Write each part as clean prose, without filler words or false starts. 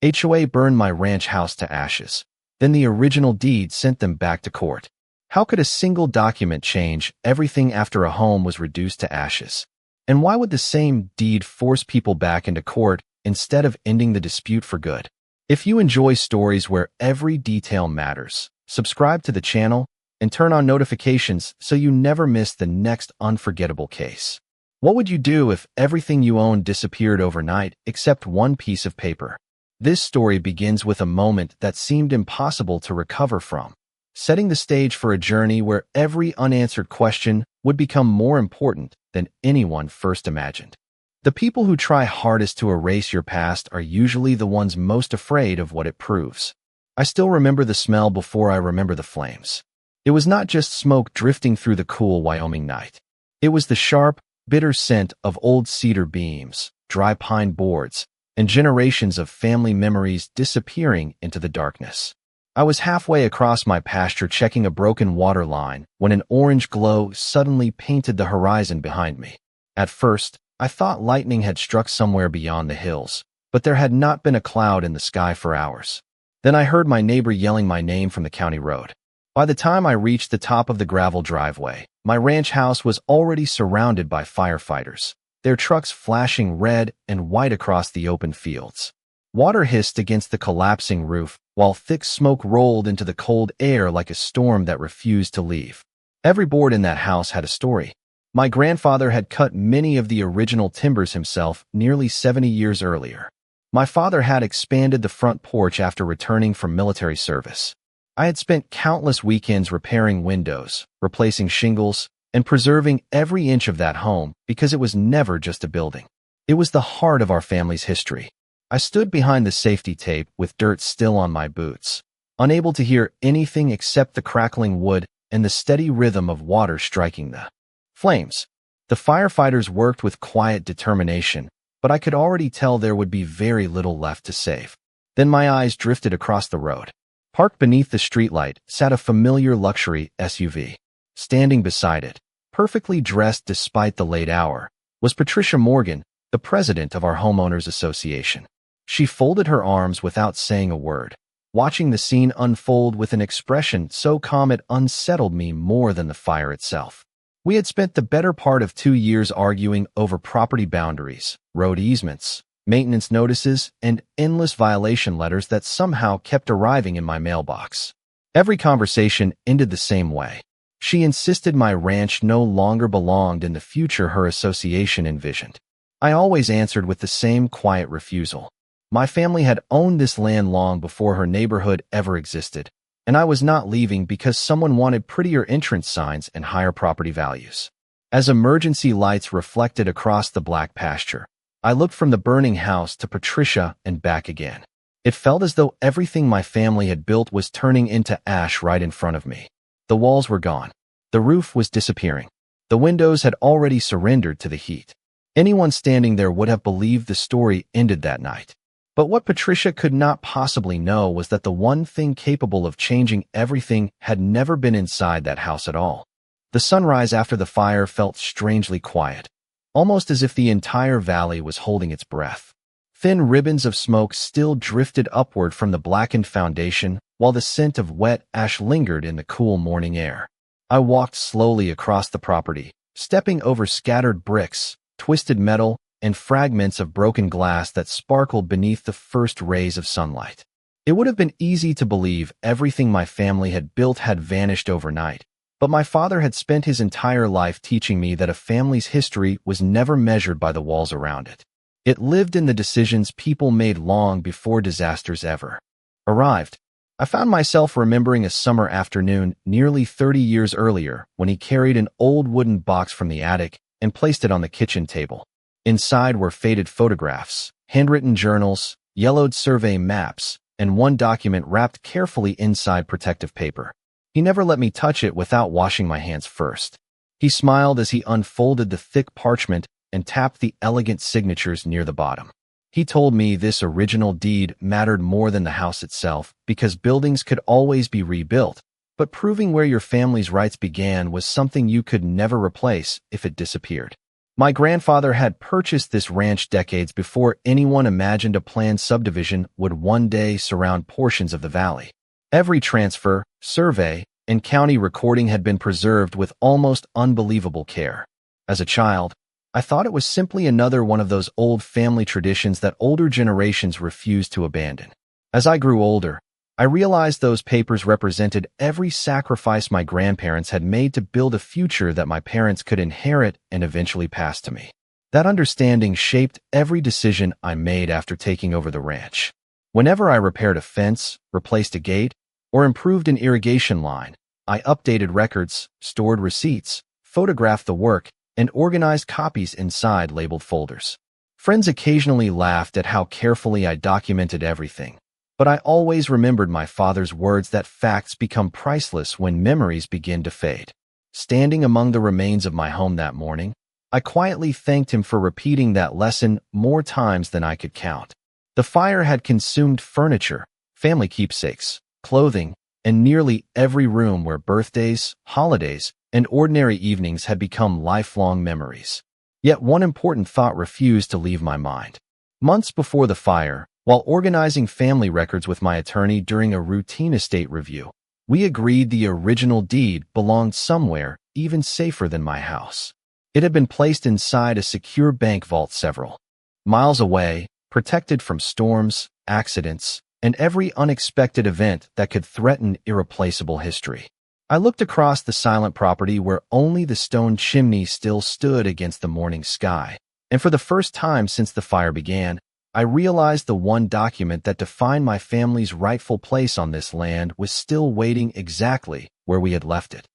HOA burned my ranch house to ashes. Then the original deed sent them back to court. How could a single document change everything after a home was reduced to ashes? And why would the same deed force people back into court instead of ending the dispute for good? If you enjoy stories where every detail matters, subscribe to the channel and turn on notifications so you never miss the next unforgettable case. What would you do if everything you owned disappeared overnight except one piece of paper? This story begins with a moment that seemed impossible to recover from, setting the stage for a journey where every unanswered question would become more important than anyone first imagined. The people who try hardest to erase your past are usually the ones most afraid of what it proves. I still remember the smell before I remember the flames. It was not just smoke drifting through the cool Wyoming night. It was the sharp, bitter scent of old cedar beams, dry pine boards, and generations of family memories disappearing into the darkness. I was halfway across my pasture checking a broken water line when an orange glow suddenly painted the horizon behind me. At first, I thought lightning had struck somewhere beyond the hills, but there had not been a cloud in the sky for hours. Then I heard my neighbor yelling my name from the county road. By the time I reached the top of the gravel driveway, my ranch house was already surrounded by firefighters, their trucks flashing red and white across the open fields. Water hissed against the collapsing roof, while thick smoke rolled into the cold air like a storm that refused to leave. Every board in that house had a story. My grandfather had cut many of the original timbers himself nearly 70 years earlier. My father had expanded the front porch after returning from military service. I had spent countless weekends repairing windows, replacing shingles, and preserving every inch of that home because it was never just a building. It was the heart of our family's history. I stood behind the safety tape with dirt still on my boots, unable to hear anything except the crackling wood and the steady rhythm of water striking the flames. The firefighters worked with quiet determination, but I could already tell there would be very little left to save. Then my eyes drifted across the road. Parked beneath the streetlight sat a familiar luxury SUV. Standing beside it, perfectly dressed despite the late hour, was Patricia Morgan, the president of our homeowners association. She folded her arms without saying a word, watching the scene unfold with an expression so calm it unsettled me more than the fire itself. We had spent the better part of 2 years arguing over property boundaries, road easements, maintenance notices, and endless violation letters that somehow kept arriving in my mailbox. Every conversation ended the same way. She insisted my ranch no longer belonged in the future her association envisioned. I always answered with the same quiet refusal. My family had owned this land long before her neighborhood ever existed, and I was not leaving because someone wanted prettier entrance signs and higher property values. As emergency lights reflected across the black pasture, I looked from the burning house to Patricia and back again. It felt as though everything my family had built was turning into ash right in front of me. The walls were gone. The roof was disappearing. The windows had already surrendered to the heat. Anyone standing there would have believed the story ended that night. But what Patricia could not possibly know was that the one thing capable of changing everything had never been inside that house at all. The sunrise after the fire felt strangely quiet, almost as if the entire valley was holding its breath. Thin ribbons of smoke still drifted upward from the blackened foundation, while the scent of wet ash lingered in the cool morning air. I walked slowly across the property, stepping over scattered bricks, twisted metal, and fragments of broken glass that sparkled beneath the first rays of sunlight. It would have been easy to believe everything my family had built had vanished overnight, but my father had spent his entire life teaching me that a family's history was never measured by the walls around it. It lived in the decisions people made long before disasters ever arrived. I found myself remembering a summer afternoon nearly 30 years earlier when he carried an old wooden box from the attic and placed it on the kitchen table. Inside were faded photographs, handwritten journals, yellowed survey maps, and one document wrapped carefully inside protective paper. He never let me touch it without washing my hands first. He smiled as he unfolded the thick parchment and tapped the elegant signatures near the bottom. He told me this original deed mattered more than the house itself because buildings could always be rebuilt, but proving where your family's rights began was something you could never replace if it disappeared. My grandfather had purchased this ranch decades before anyone imagined a planned subdivision would one day surround portions of the valley. Every transfer, survey, and county recording had been preserved with almost unbelievable care. As a child, I thought it was simply another one of those old family traditions that older generations refused to abandon. As I grew older, I realized those papers represented every sacrifice my grandparents had made to build a future that my parents could inherit and eventually pass to me. That understanding shaped every decision I made after taking over the ranch. Whenever I repaired a fence, replaced a gate, or improved an irrigation line, I updated records, stored receipts, photographed the work, and organized copies inside labeled folders. Friends occasionally laughed at how carefully I documented everything, but I always remembered my father's words that facts become priceless when memories begin to fade. Standing among the remains of my home that morning, I quietly thanked him for repeating that lesson more times than I could count. The fire had consumed furniture, family keepsakes, clothing, and nearly every room where birthdays, holidays, and ordinary evenings had become lifelong memories. Yet one important thought refused to leave my mind. Months before the fire, while organizing family records with my attorney during a routine estate review, we agreed the original deed belonged somewhere even safer than my house. It had been placed inside a secure bank vault several miles away, protected from storms, accidents, and every unexpected event that could threaten irreplaceable history. I looked across the silent property where only the stone chimney still stood against the morning sky, and for the first time since the fire began, I realized the one document that defined my family's rightful place on this land was still waiting exactly where we had left it.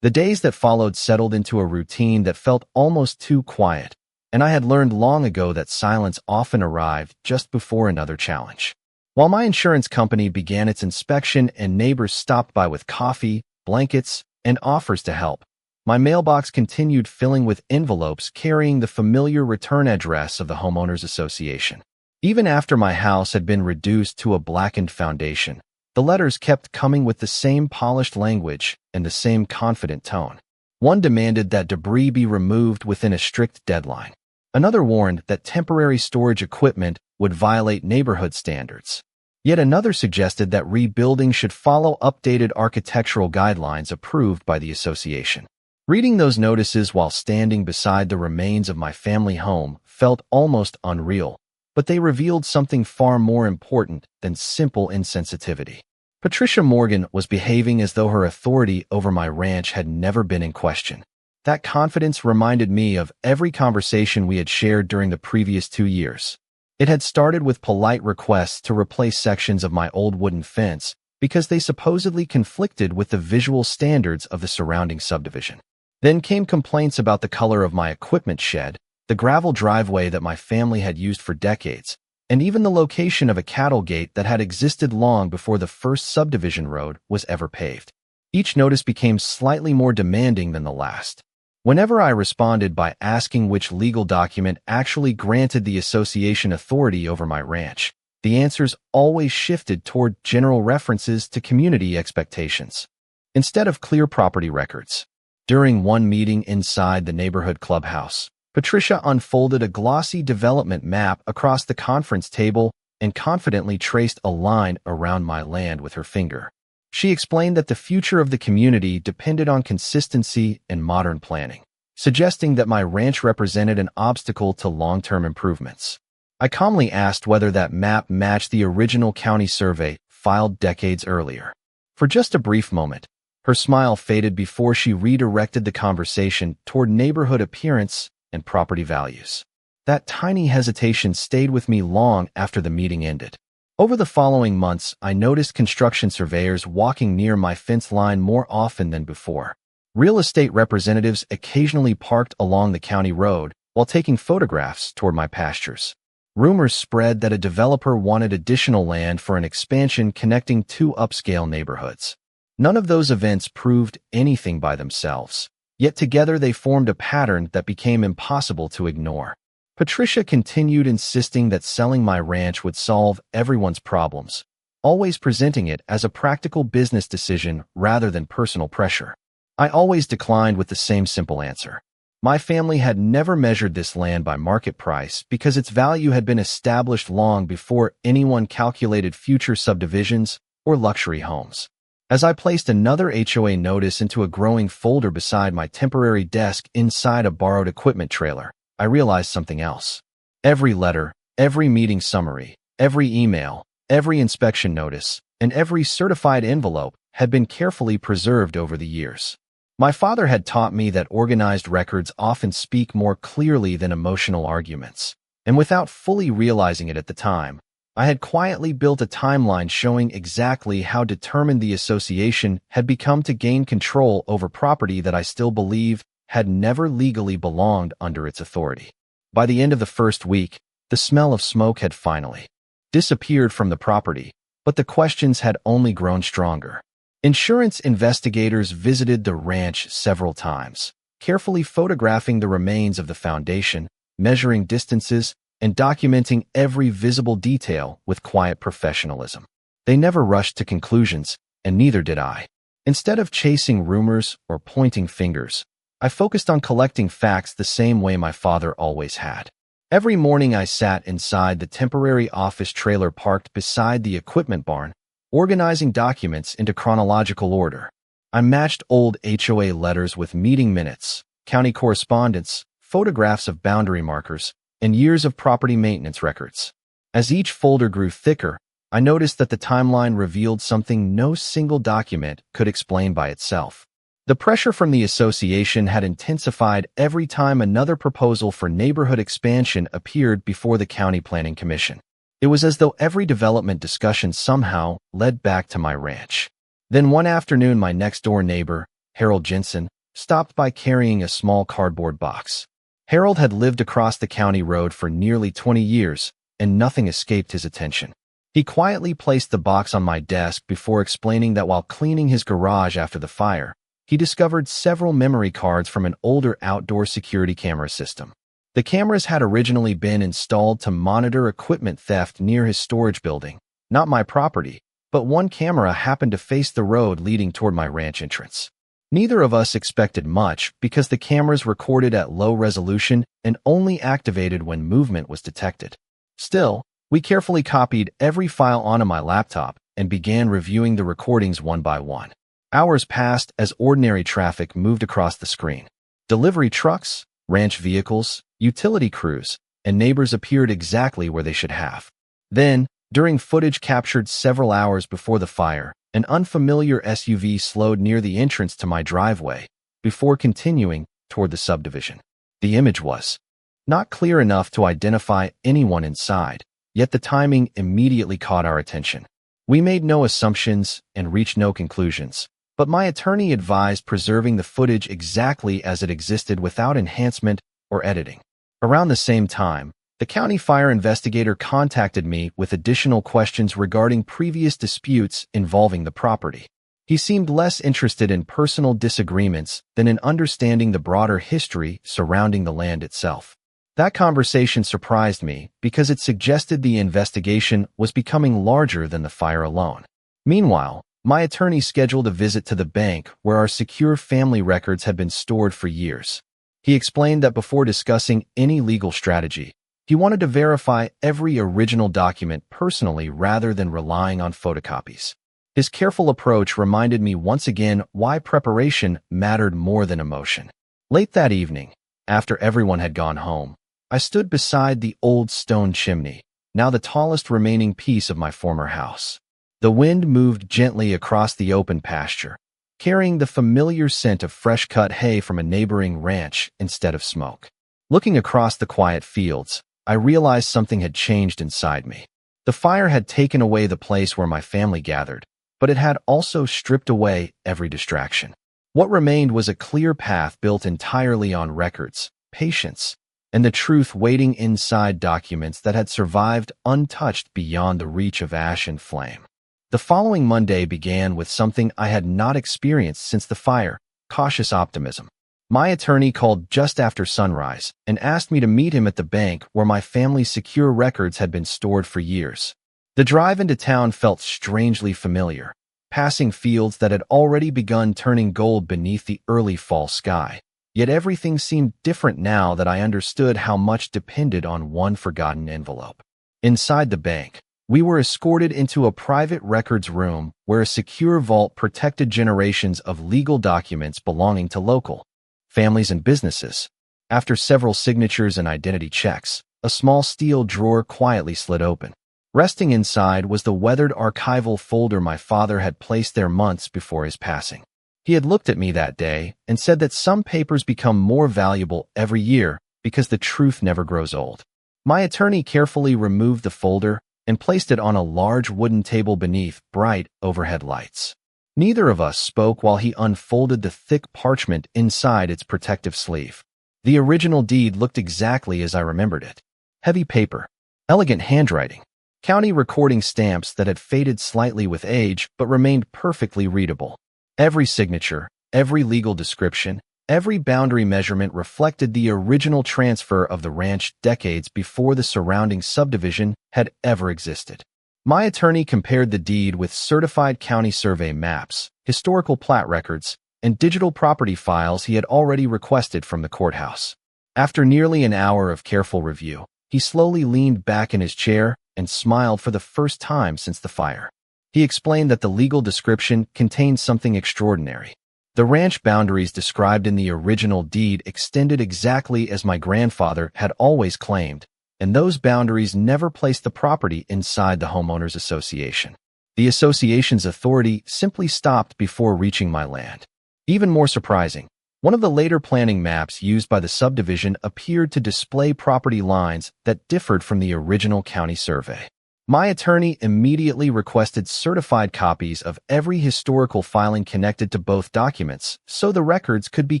The days that followed settled into a routine that felt almost too quiet, and I had learned long ago that silence often arrived just before another challenge. While my insurance company began its inspection and neighbors stopped by with coffee, blankets, and offers to help, my mailbox continued filling with envelopes carrying the familiar return address of the Homeowners Association. Even after my house had been reduced to a blackened foundation, the letters kept coming with the same polished language and the same confident tone. One demanded that debris be removed within a strict deadline. Another warned that temporary storage equipment would violate neighborhood standards. Yet another suggested that rebuilding should follow updated architectural guidelines approved by the association. Reading those notices while standing beside the remains of my family home felt almost unreal, but they revealed something far more important than simple insensitivity. Patricia Morgan was behaving as though her authority over my ranch had never been in question. That confidence reminded me of every conversation we had shared during the previous 2 years. It had started with polite requests to replace sections of my old wooden fence because they supposedly conflicted with the visual standards of the surrounding subdivision. Then came complaints about the color of my equipment shed, the gravel driveway that my family had used for decades, and even the location of a cattle gate that had existed long before the first subdivision road was ever paved. Each notice became slightly more demanding than the last. Whenever I responded by asking which legal document actually granted the association authority over my ranch, the answers always shifted toward general references to community expectations, instead of clear property records. During one meeting inside the neighborhood clubhouse, Patricia unfolded a glossy development map across the conference table and confidently traced a line around my land with her finger. She explained that the future of the community depended on consistency and modern planning, suggesting that my ranch represented an obstacle to long-term improvements. I calmly asked whether that map matched the original county survey filed decades earlier. For just a brief moment, her smile faded before she redirected the conversation toward neighborhood appearance and property values. That tiny hesitation stayed with me long after the meeting ended. Over the following months, I noticed construction surveyors walking near my fence line more often than before. Real estate representatives occasionally parked along the county road while taking photographs toward my pastures. Rumors spread that a developer wanted additional land for an expansion connecting 2 upscale neighborhoods. None of those events proved anything by themselves, yet together they formed a pattern that became impossible to ignore. Patricia continued insisting that selling my ranch would solve everyone's problems, always presenting it as a practical business decision rather than personal pressure. I always declined with the same simple answer. My family had never measured this land by market price because its value had been established long before anyone calculated future subdivisions or luxury homes. As I placed another HOA notice into a growing folder beside my temporary desk inside a borrowed equipment trailer, I realized something else. Every letter, every meeting summary, every email, every inspection notice, and every certified envelope had been carefully preserved over the years. My father had taught me that organized records often speak more clearly than emotional arguments, and without fully realizing it at the time, I had quietly built a timeline showing exactly how determined the association had become to gain control over property that I still believe had never legally belonged under its authority. By the end of the first week, the smell of smoke had finally disappeared from the property, but the questions had only grown stronger. Insurance investigators visited the ranch several times, carefully photographing the remains of the foundation, measuring distances, and documenting every visible detail with quiet professionalism. They never rushed to conclusions, and neither did I. Instead of chasing rumors or pointing fingers, I focused on collecting facts the same way my father always had. Every morning I sat inside the temporary office trailer parked beside the equipment barn, organizing documents into chronological order. I matched old HOA letters with meeting minutes, county correspondence, photographs of boundary markers, and years of property maintenance records. As each folder grew thicker, I noticed that the timeline revealed something no single document could explain by itself. The pressure from the association had intensified every time another proposal for neighborhood expansion appeared before the County Planning Commission. It was as though every development discussion somehow led back to my ranch. Then one afternoon, my next-door neighbor, Harold Jensen, stopped by carrying a small cardboard box. Harold had lived across the county road for nearly 20 years, and nothing escaped his attention. He quietly placed the box on my desk before explaining that while cleaning his garage after the fire, he discovered several memory cards from an older outdoor security camera system. The cameras had originally been installed to monitor equipment theft near his storage building, not my property, but one camera happened to face the road leading toward my ranch entrance. Neither of us expected much because the cameras recorded at low resolution and only activated when movement was detected. Still, we carefully copied every file onto my laptop and began reviewing the recordings one by one. Hours passed as ordinary traffic moved across the screen. Delivery trucks, ranch vehicles, utility crews, and neighbors appeared exactly where they should have. Then, during footage captured several hours before the fire, an unfamiliar SUV slowed near the entrance to my driveway before continuing toward the subdivision. The image was not clear enough to identify anyone inside, yet the timing immediately caught our attention. We made no assumptions and reached no conclusions, but my attorney advised preserving the footage exactly as it existed without enhancement or editing. Around the same time, the county fire investigator contacted me with additional questions regarding previous disputes involving the property. He seemed less interested in personal disagreements than in understanding the broader history surrounding the land itself. That conversation surprised me because it suggested the investigation was becoming larger than the fire alone. Meanwhile, my attorney scheduled a visit to the bank where our secure family records had been stored for years. He explained that before discussing any legal strategy, he wanted to verify every original document personally rather than relying on photocopies. His careful approach reminded me once again why preparation mattered more than emotion. Late that evening, after everyone had gone home, I stood beside the old stone chimney, now the tallest remaining piece of my former house. The wind moved gently across the open pasture, carrying the familiar scent of fresh-cut hay from a neighboring ranch instead of smoke. Looking across the quiet fields, I realized something had changed inside me. The fire had taken away the place where my family gathered, but it had also stripped away every distraction. What remained was a clear path built entirely on records, patience, and the truth waiting inside documents that had survived untouched beyond the reach of ash and flame. The following Monday began with something I had not experienced since the fire: cautious optimism. My attorney called just after sunrise and asked me to meet him at the bank where my family's secure records had been stored for years. The drive into town felt strangely familiar, passing fields that had already begun turning gold beneath the early fall sky, Yet everything seemed different now that I understood how much depended on one forgotten envelope. Inside the bank, we were escorted into a private records room where a secure vault protected generations of legal documents belonging to local families and businesses. After several signatures and identity checks, a small steel drawer quietly slid open. Resting inside was the weathered archival folder my father had placed there months before his passing. He had looked at me that day and said that some papers become more valuable every year because the truth never grows old. My attorney carefully removed the folder and placed it on a large wooden table beneath bright overhead lights. Neither of us spoke while he unfolded the thick parchment inside its protective sleeve. The original deed looked exactly as I remembered it. Heavy paper, elegant handwriting, county recording stamps that had faded slightly with age but remained perfectly readable. Every signature, every legal description, every boundary measurement reflected the original transfer of the ranch decades before the surrounding subdivision had ever existed. My attorney compared the deed with certified county survey maps, historical plat records, and digital property files he had already requested from the courthouse. After nearly an hour of careful review, he slowly leaned back in his chair and smiled for the first time since the fire. He explained that the legal description contained something extraordinary. The ranch boundaries described in the original deed extended exactly as my grandfather had always claimed, and those boundaries never placed the property inside the homeowners association. The association's authority simply stopped before reaching my land. Even more surprising, one of the later planning maps used by the subdivision appeared to display property lines that differed from the original county survey. My attorney immediately requested certified copies of every historical filing connected to both documents so the records could be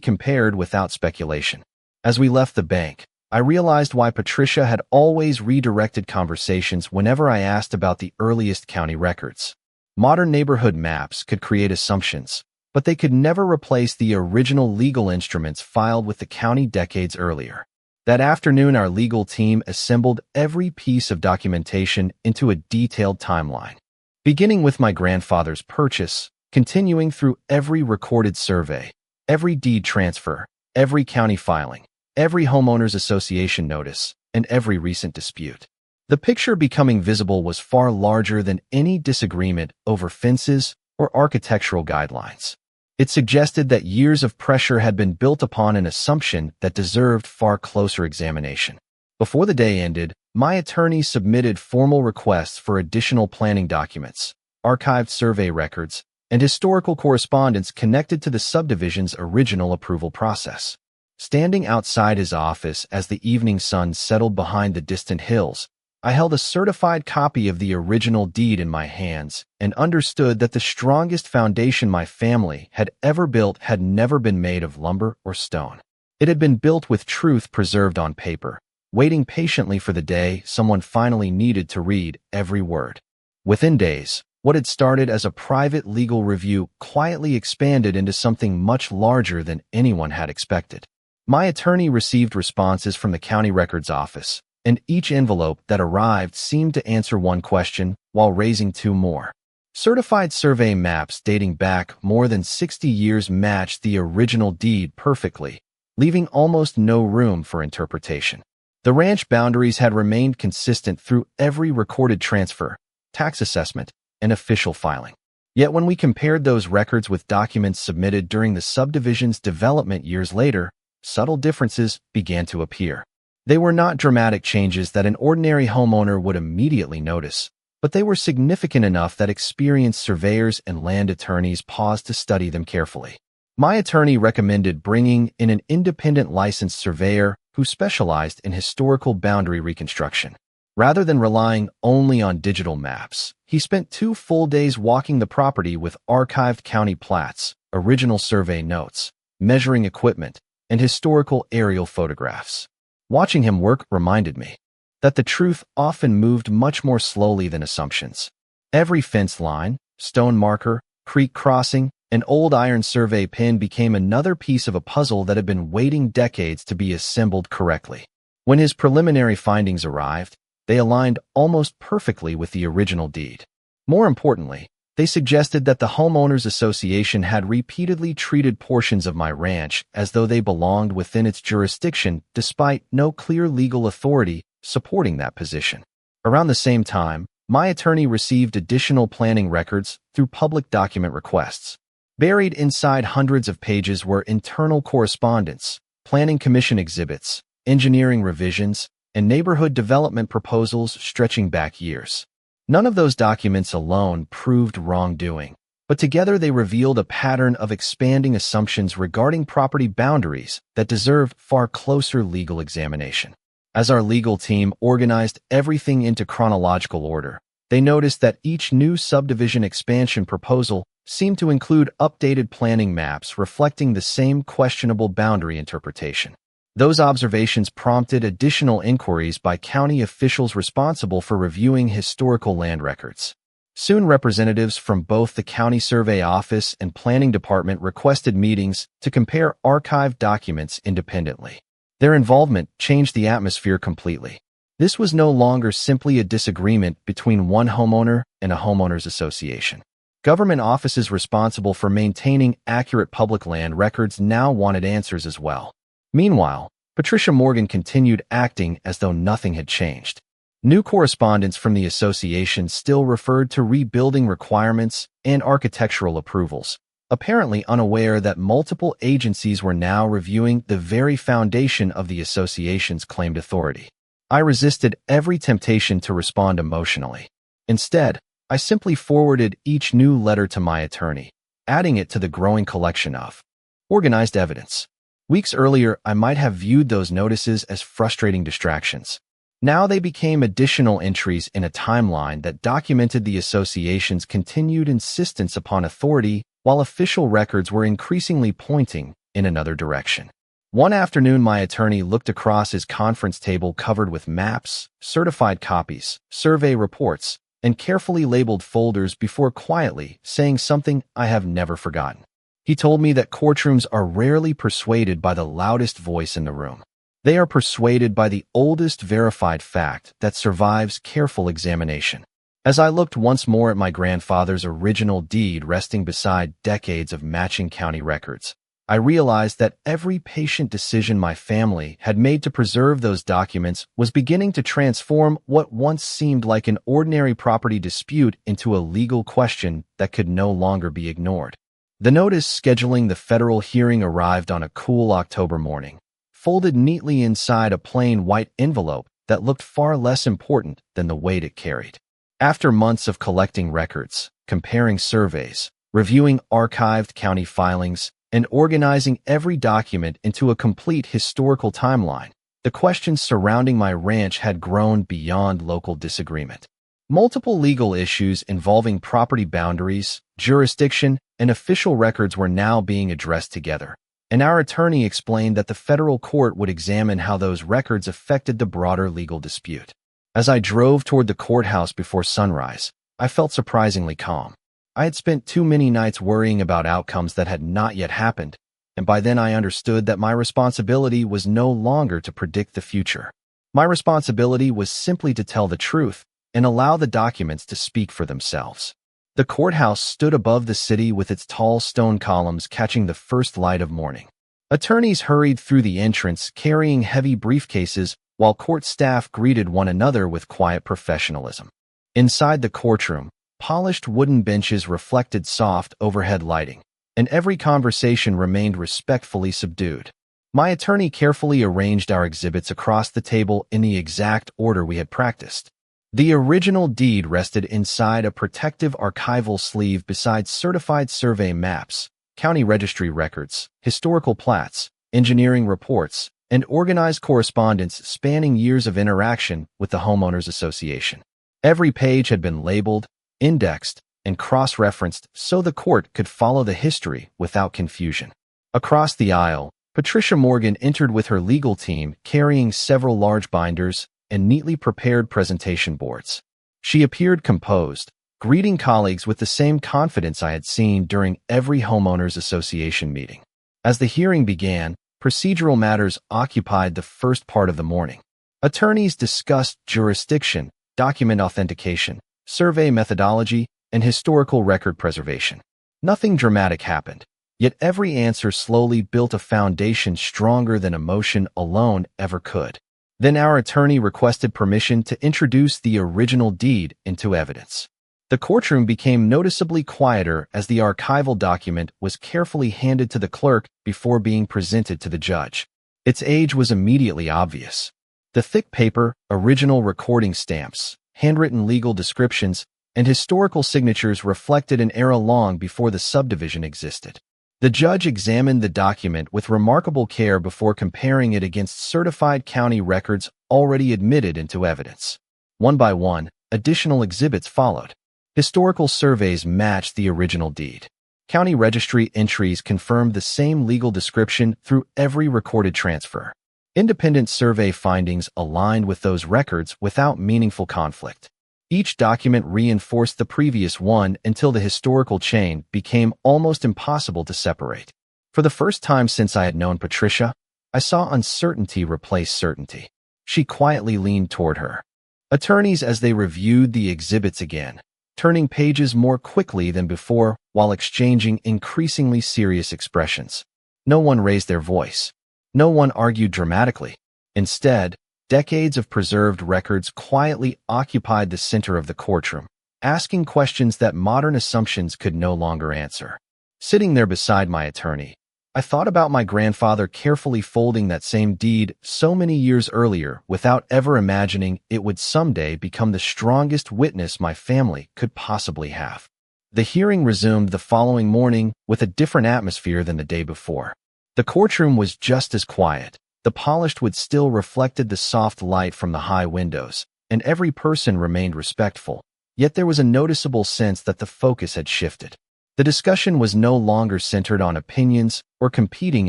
compared without speculation. As we left the bank, I realized why Patricia had always redirected conversations whenever I asked about the earliest county records. Modern neighborhood maps could create assumptions, but they could never replace the original legal instruments filed with the county decades earlier. That afternoon, our legal team assembled every piece of documentation into a detailed timeline, beginning with my grandfather's purchase, continuing through every recorded survey, every deed transfer, every county filing, every homeowners association notice, and every recent dispute. The picture becoming visible was far larger than any disagreement over fences or architectural guidelines. It suggested that years of pressure had been built upon an assumption that deserved far closer examination. Before the day ended, my attorney submitted formal requests for additional planning documents, archived survey records, and historical correspondence connected to the subdivision's original approval process. Standing outside his office as the evening sun settled behind the distant hills, I held a certified copy of the original deed in my hands and understood that the strongest foundation my family had ever built had never been made of lumber or stone. It had been built with truth preserved on paper, waiting patiently for the day someone finally needed to read every word. Within days, what had started as a private legal review quietly expanded into something much larger than anyone had expected. My attorney received responses from the county records office, and each envelope that arrived seemed to answer one question while raising two more. Certified survey maps dating back more than 60 years matched the original deed perfectly, leaving almost no room for interpretation. The ranch boundaries had remained consistent through every recorded transfer, tax assessment, and official filing. Yet when we compared those records with documents submitted during the subdivision's development years later, subtle differences began to appear. They were not dramatic changes that an ordinary homeowner would immediately notice, but they were significant enough that experienced surveyors and land attorneys paused to study them carefully. My attorney recommended bringing in an independent licensed surveyor who specialized in historical boundary reconstruction. Rather than relying only on digital maps, he spent 2 full days walking the property with archived county plats, original survey notes, measuring equipment, and historical aerial photographs. Watching him work reminded me that the truth often moved much more slowly than assumptions. Every fence line, stone marker, creek crossing, and old iron survey pin became another piece of a puzzle that had been waiting decades to be assembled correctly. When his preliminary findings arrived, they aligned almost perfectly with the original deed. More importantly, They suggested that the homeowners association had repeatedly treated portions of my ranch as though they belonged within its jurisdiction despite no clear legal authority supporting that position. Around the same time, my attorney received additional planning records through public document requests. Buried inside hundreds of pages were internal correspondence, planning commission exhibits, engineering revisions, and neighborhood development proposals stretching back years. None of those documents alone proved wrongdoing, but together they revealed a pattern of expanding assumptions regarding property boundaries that deserved far closer legal examination. As our legal team organized everything into chronological order, they noticed that each new subdivision expansion proposal seemed to include updated planning maps reflecting the same questionable boundary interpretation. Those observations prompted additional inquiries by county officials responsible for reviewing historical land records. Soon, representatives from both the county survey office and planning department requested meetings to compare archived documents independently. Their involvement changed the atmosphere completely. This was no longer simply a disagreement between one homeowner and a homeowners association. Government offices responsible for maintaining accurate public land records now wanted answers as well. Meanwhile, Patricia Morgan continued acting as though nothing had changed. New correspondence from the association still referred to rebuilding requirements and architectural approvals, apparently unaware that multiple agencies were now reviewing the very foundation of the association's claimed authority. I resisted every temptation to respond emotionally. Instead, I simply forwarded each new letter to my attorney, adding it to the growing collection of organized evidence. Weeks earlier, I might have viewed those notices as frustrating distractions. Now they became additional entries in a timeline that documented the association's continued insistence upon authority, while official records were increasingly pointing in another direction. One afternoon, my attorney looked across his conference table covered with maps, certified copies, survey reports, and carefully labeled folders before quietly saying something I have never forgotten. He told me that courtrooms are rarely persuaded by the loudest voice in the room. They are persuaded by the oldest verified fact that survives careful examination. As I looked once more at my grandfather's original deed resting beside decades of matching county records, I realized that every patient decision my family had made to preserve those documents was beginning to transform what once seemed like an ordinary property dispute into a legal question that could no longer be ignored. The notice scheduling the federal hearing arrived on a cool October morning, folded neatly inside a plain white envelope that looked far less important than the weight it carried. After months of collecting records, comparing surveys, reviewing archived county filings, and organizing every document into a complete historical timeline, the questions surrounding my ranch had grown beyond local disagreement. Multiple legal issues involving property boundaries, jurisdiction, and official records were now being addressed together, and our attorney explained that the federal court would examine how those records affected the broader legal dispute. As I drove toward the courthouse before sunrise, I felt surprisingly calm. I had spent too many nights worrying about outcomes that had not yet happened, and by then I understood that my responsibility was no longer to predict the future. My responsibility was simply to tell the truth and allow the documents to speak for themselves. The courthouse stood above the city with its tall stone columns catching the first light of morning. Attorneys hurried through the entrance carrying heavy briefcases while court staff greeted one another with quiet professionalism. Inside the courtroom, polished wooden benches reflected soft overhead lighting, and every conversation remained respectfully subdued. My attorney carefully arranged our exhibits across the table in the exact order we had practiced. The original deed rested inside a protective archival sleeve beside certified survey maps, county registry records, historical plats, engineering reports, and organized correspondence spanning years of interaction with the homeowners association. Every page had been labeled, indexed, and cross-referenced so the court could follow the history without confusion. Across the aisle, Patricia Morgan entered with her legal team carrying several large binders and neatly prepared presentation boards. She appeared composed, greeting colleagues with the same confidence I had seen during every homeowners association meeting. As the hearing began, procedural matters occupied the first part of the morning. Attorneys discussed jurisdiction, document authentication, survey methodology, and historical record preservation. Nothing dramatic happened, yet every answer slowly built a foundation stronger than emotion alone ever could. Then our attorney requested permission to introduce the original deed into evidence. The courtroom became noticeably quieter as the archival document was carefully handed to the clerk before being presented to the judge. Its age was immediately obvious. The thick paper, original recording stamps, handwritten legal descriptions, and historical signatures reflected an era long before the subdivision existed. The judge examined the document with remarkable care before comparing it against certified county records already admitted into evidence. One by one, additional exhibits followed. Historical surveys matched the original deed. County registry entries confirmed the same legal description through every recorded transfer. Independent survey findings aligned with those records without meaningful conflict. Each document reinforced the previous one until the historical chain became almost impossible to separate. For the first time since I had known Patricia, I saw uncertainty replace certainty. She quietly leaned toward her attorneys as they reviewed the exhibits again, turning pages more quickly than before while exchanging increasingly serious expressions. No one raised their voice. No one argued dramatically. Instead, decades of preserved records quietly occupied the center of the courtroom, asking questions that modern assumptions could no longer answer. Sitting there beside my attorney, I thought about my grandfather carefully folding that same deed so many years earlier without ever imagining it would someday become the strongest witness my family could possibly have. The hearing resumed the following morning with a different atmosphere than the day before. The courtroom was just as quiet. The polished wood still reflected the soft light from the high windows, and every person remained respectful. Yet there was a noticeable sense that the focus had shifted. The discussion was no longer centered on opinions or competing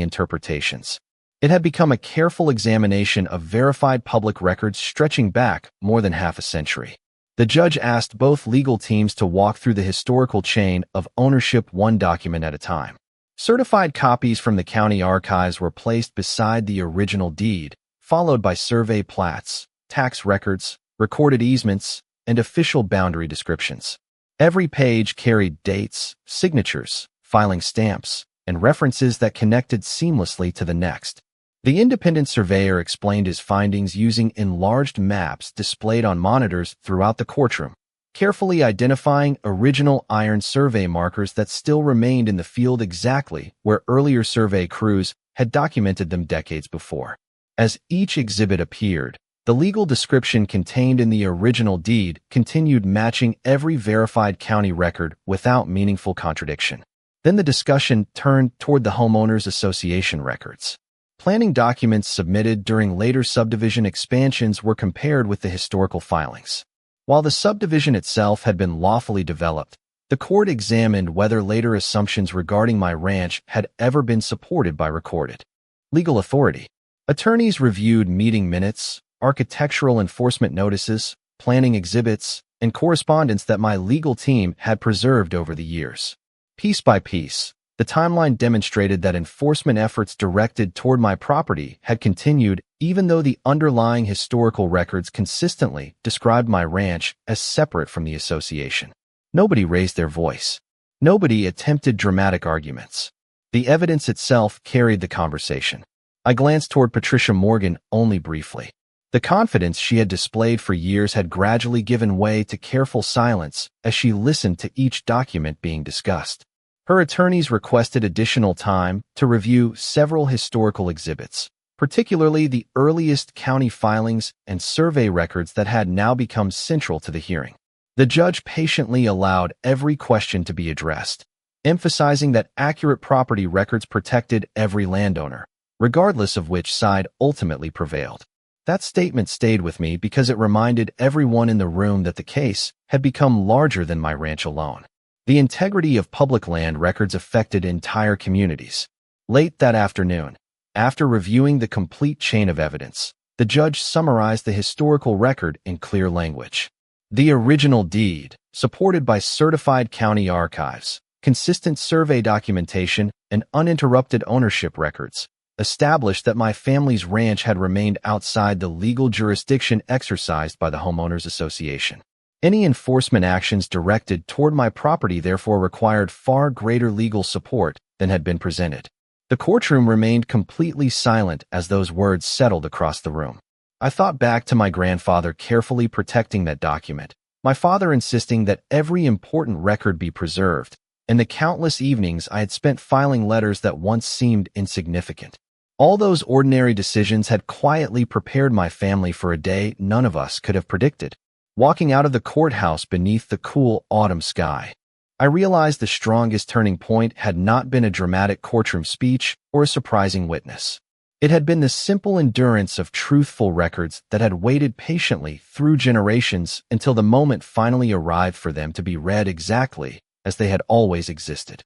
interpretations. It had become a careful examination of verified public records stretching back more than half a century. The judge asked both legal teams to walk through the historical chain of ownership one document at a time. Certified copies from the county archives were placed beside the original deed, followed by survey plats, tax records, recorded easements, and official boundary descriptions. Every page carried dates, signatures, filing stamps, and references that connected seamlessly to the next. The independent surveyor explained his findings using enlarged maps displayed on monitors throughout the courtroom, carefully identifying original iron survey markers that still remained in the field exactly where earlier survey crews had documented them decades before. As each exhibit appeared, the legal description contained in the original deed continued matching every verified county record without meaningful contradiction. Then the discussion turned toward the homeowners association records. Planning documents submitted during later subdivision expansions were compared with the historical filings. While the subdivision itself had been lawfully developed, the court examined whether later assumptions regarding my ranch had ever been supported by recorded legal authority. Attorneys reviewed meeting minutes, architectural enforcement notices, planning exhibits, and correspondence that my legal team had preserved over the years. Piece by piece, the timeline demonstrated that enforcement efforts directed toward my property had continued even though the underlying historical records consistently described my ranch as separate from the association. Nobody raised their voice. Nobody attempted dramatic arguments. The evidence itself carried the conversation. I glanced toward Patricia Morgan only briefly. The confidence she had displayed for years had gradually given way to careful silence as she listened to each document being discussed. Her attorneys requested additional time to review several historical exhibits, particularly the earliest county filings and survey records that had now become central to the hearing. The judge patiently allowed every question to be addressed, emphasizing that accurate property records protected every landowner, regardless of which side ultimately prevailed. That statement stayed with me because it reminded everyone in the room that the case had become larger than my ranch alone. The integrity of public land records affected entire communities. Late that afternoon, after reviewing the complete chain of evidence, the judge summarized the historical record in clear language. The original deed, supported by certified county archives, consistent survey documentation, and uninterrupted ownership records, established that my family's ranch had remained outside the legal jurisdiction exercised by the homeowners association. Any enforcement actions directed toward my property therefore required far greater legal support than had been presented. The courtroom remained completely silent as those words settled across the room. I thought back to my grandfather carefully protecting that document, my father insisting that every important record be preserved, and the countless evenings I had spent filing letters that once seemed insignificant. All those ordinary decisions had quietly prepared my family for a day none of us could have predicted. Walking out of the courthouse beneath the cool autumn sky, I realized the strongest turning point had not been a dramatic courtroom speech or a surprising witness. It had been the simple endurance of truthful records that had waited patiently through generations until the moment finally arrived for them to be read exactly as they had always existed.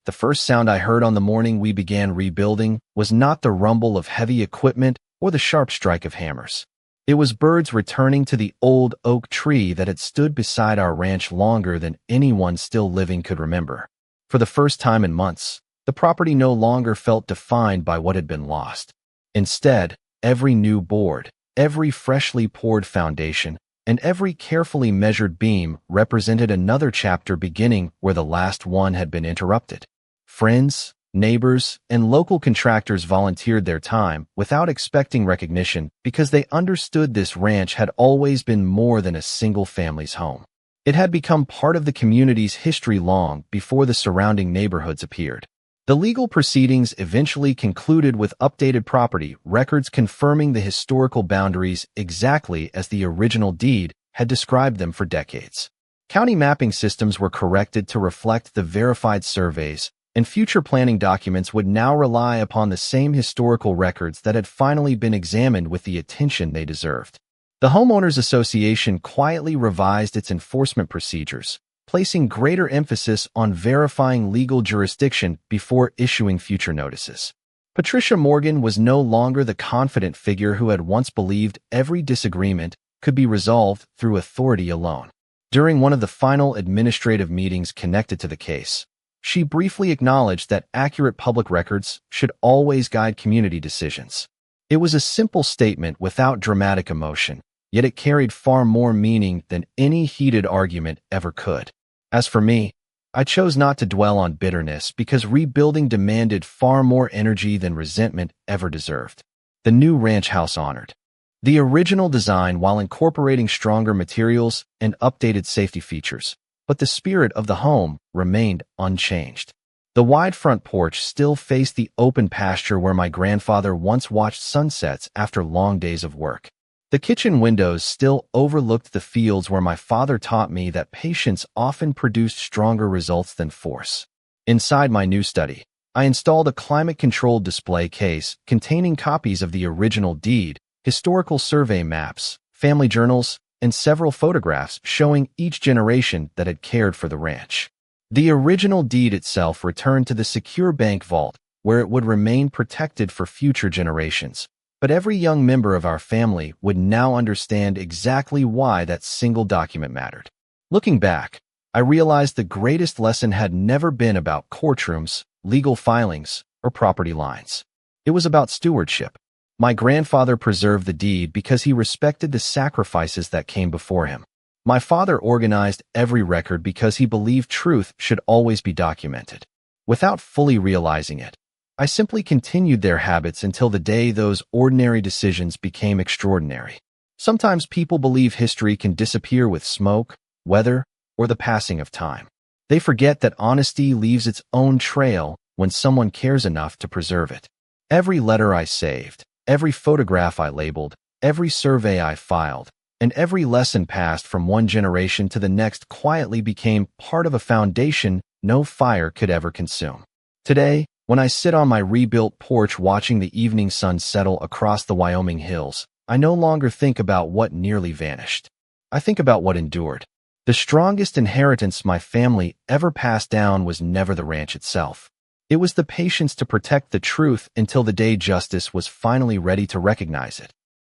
The first sound I heard on the morning we began rebuilding was not the rumble of heavy equipment or the sharp strike of hammers. It was birds returning to the old oak tree that had stood beside our ranch longer than anyone still living could remember. For the first time in months, the property no longer felt defined by what had been lost. Instead, every new board, every freshly poured foundation, and every carefully measured beam represented another chapter beginning where the last one had been interrupted. Friends, neighbors, and local contractors volunteered their time without expecting recognition because they understood this ranch had always been more than a single family's home. It had become part of the community's history long before the surrounding neighborhoods appeared. The legal proceedings eventually concluded with updated property records confirming the historical boundaries exactly as the original deed had described them for decades. County mapping systems were corrected to reflect the verified surveys, and future planning documents would now rely upon the same historical records that had finally been examined with the attention they deserved. The Homeowners Association quietly revised its enforcement procedures, placing greater emphasis on verifying legal jurisdiction before issuing future notices. Patricia Morgan was no longer the confident figure who had once believed every disagreement could be resolved through authority alone. During one of the final administrative meetings connected to the case, she briefly acknowledged that accurate public records should always guide community decisions. It was a simple statement without dramatic emotion, yet it carried far more meaning than any heated argument ever could. As for me, I chose not to dwell on bitterness because rebuilding demanded far more energy than resentment ever deserved. The new ranch house honored the original design while incorporating stronger materials and updated safety features, but the spirit of the home remained unchanged. The wide front porch still faced the open pasture where my grandfather once watched sunsets after long days of work. The kitchen windows still overlooked the fields where my father taught me that patience often produced stronger results than force. Inside my new study, I installed a climate-controlled display case containing copies of the original deed, historical survey maps, family journals, and several photographs showing each generation that had cared for the ranch. The original deed itself returned to the secure bank vault, where it would remain protected for future generations. But every young member of our family would now understand exactly why that single document mattered. Looking back, I realized the greatest lesson had never been about courtrooms, legal filings, or property lines. It was about stewardship. My grandfather preserved the deed because he respected the sacrifices that came before him. My father organized every record because he believed truth should always be documented. Without fully realizing it, I simply continued their habits until the day those ordinary decisions became extraordinary. Sometimes people believe history can disappear with smoke, weather, or the passing of time. They forget that honesty leaves its own trail when someone cares enough to preserve it. Every letter I saved, every photograph I labeled, every survey I filed, and every lesson passed from one generation to the next quietly became part of a foundation no fire could ever consume. Today, when I sit on my rebuilt porch watching the evening sun settle across the Wyoming hills, I no longer think about what nearly vanished. I think about what endured. The strongest inheritance my family ever passed down was never the ranch itself. It was the patience to protect the truth until the day justice was finally ready to recognize it.